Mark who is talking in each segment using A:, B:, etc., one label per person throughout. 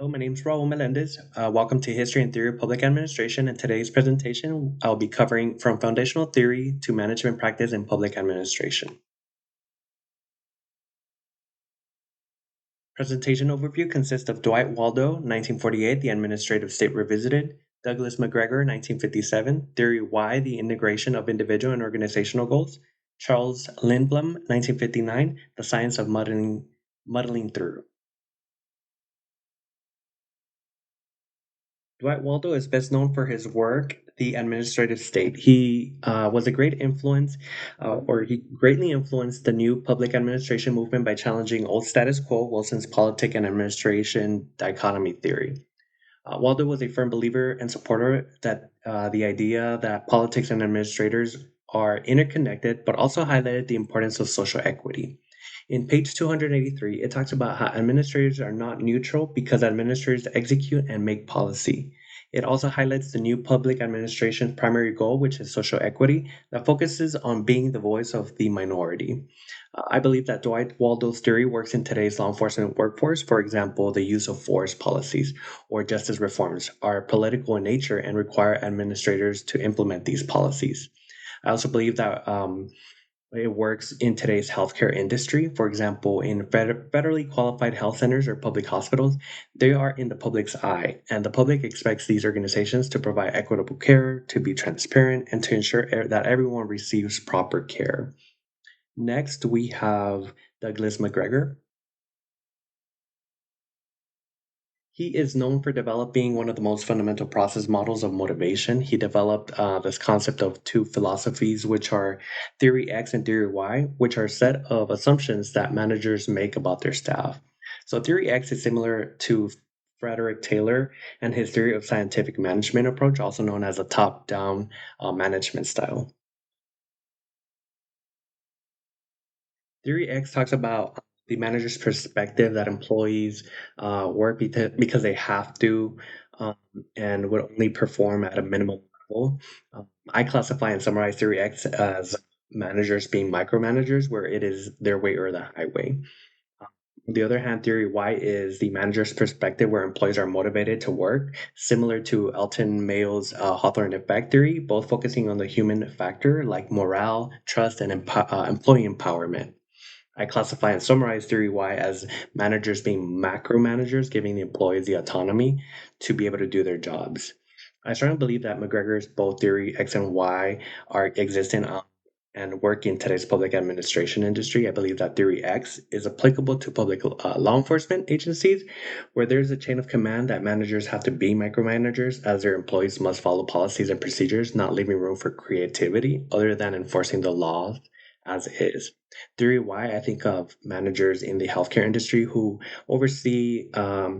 A: Hello, my name is Raul Melendez. Welcome to History and Theory of Public Administration. In today's presentation, I'll be covering from foundational theory to management practice in public administration. Presentation overview consists of Dwight Waldo, 1948, The Administrative State Revisited, Douglas McGregor, 1957, Theory Y, The Integration of Individual and Organizational Goals, Charles Lindblom, 1959, The Science of Muddling Through. Dwight Waldo is best known for his work, The Administrative State. He was a great influence, or he greatly influenced the new public administration movement by challenging old status quo, Wilson's politic and administration dichotomy theory. Waldo was a firm believer and supporter that the idea that politics and administrators are interconnected, but also highlighted the importance of social equity. In page 283, it talks about how administrators are not neutral because administrators execute and make policy. It also highlights the new public administration's primary goal, which is social equity, that focuses on being the voice of the minority. I believe that Dwight Waldo's theory works in today's law enforcement workforce. For example, the use of force policies or justice reforms are political in nature and require administrators to implement these policies. I also believe that it works in today's healthcare industry. For example, in federally qualified health centers or public hospitals, they are in the public's eye, and the public expects these organizations to provide equitable care, to be transparent, and to ensure that everyone receives proper care. Next, we have Douglas McGregor. He is known for developing one of the most fundamental process models of motivation. He developed this concept of two philosophies, which are theory X and theory Y, which are a set of assumptions that managers make about their staff. So, theory X is similar to Frederick Taylor and his theory of scientific management approach, also known as a top down management style. Theory X talks about the manager's perspective that employees work because they have to um, and would only perform at a minimum level. I classify and summarize Theory X as managers being micromanagers, where it is their way or the highway. On the other hand, Theory Y is the manager's perspective, where employees are motivated to work, similar to Elton Mayall's Hawthorne effect theory, both focusing on the human factor like morale, trust, and employee empowerment. I classify and summarize Theory Y as managers being macro managers, giving the employees the autonomy to be able to do their jobs. I strongly believe that McGregor's both Theory X and Y are existent and work in today's public administration industry. I believe that Theory X is applicable to public law enforcement agencies, where there's a chain of command that managers have to be micromanagers, as their employees must follow policies and procedures, not leaving room for creativity other than enforcing the laws as is. Theory Y, I think of managers in the healthcare industry who oversee uh,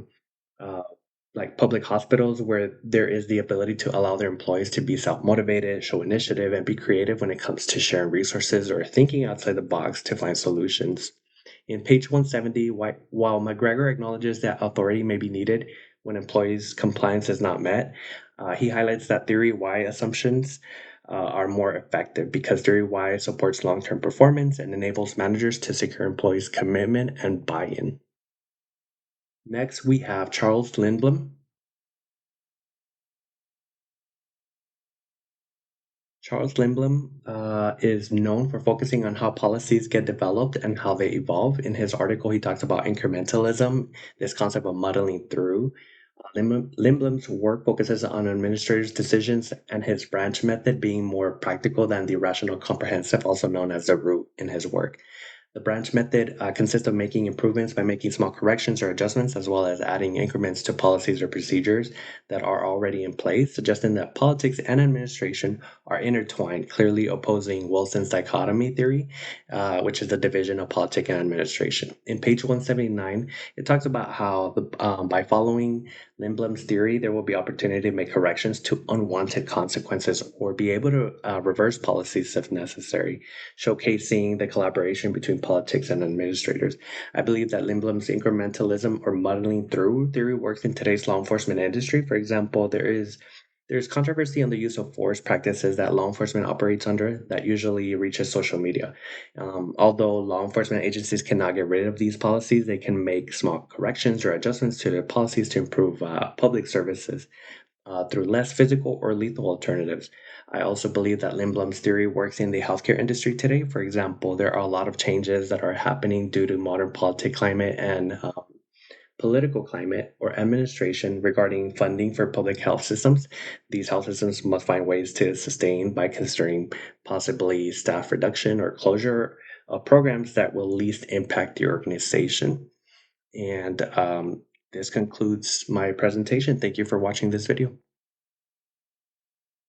A: like public hospitals where there is the ability to allow their employees to be self-motivated, show initiative, and be creative when it comes to sharing resources or thinking outside the box to find solutions. In page 170, while McGregor acknowledges that authority may be needed when employees' compliance is not met, he highlights that Theory Y assumptions are more effective because Theory Y supports long term performance and enables managers to secure employees' commitment and buy in. Next, we have Charles Lindblom. Charles Lindblom is known for focusing on how policies get developed and how they evolve. In his article, he talks about incrementalism, this concept of muddling through. Lindblom's work focuses on administrators' decisions and his branch method being more practical than the rational comprehensive, also known as the root in his work. The branch method consists of making improvements by making small corrections or adjustments, as well as adding increments to policies or procedures that are already in place, suggesting that politics and administration are intertwined, clearly opposing Wilson's dichotomy theory, which is the division of politics and administration. In page 179, it talks about how by following Lindblom's theory, there will be opportunity to make corrections to unwanted consequences or be able to reverse policies if necessary, showcasing the collaboration between politics and administrators. I believe that Lindblom's incrementalism or muddling through theory works in today's law enforcement industry. For example, there is There's controversy on the use of force practices that law enforcement operates under that usually reaches social media. Although law enforcement agencies cannot get rid of these policies, they can make small corrections or adjustments to their policies to improve public services through less physical or lethal alternatives. I also believe that Lindblom's theory works in the healthcare industry today. For example, there are a lot of changes that are happening due to modern politic climate and political climate or administration regarding funding for public health systems. These health systems must find ways to sustain by considering possibly staff reduction or closure of programs that will least impact the organization. And this concludes my presentation. Thank you for watching this video.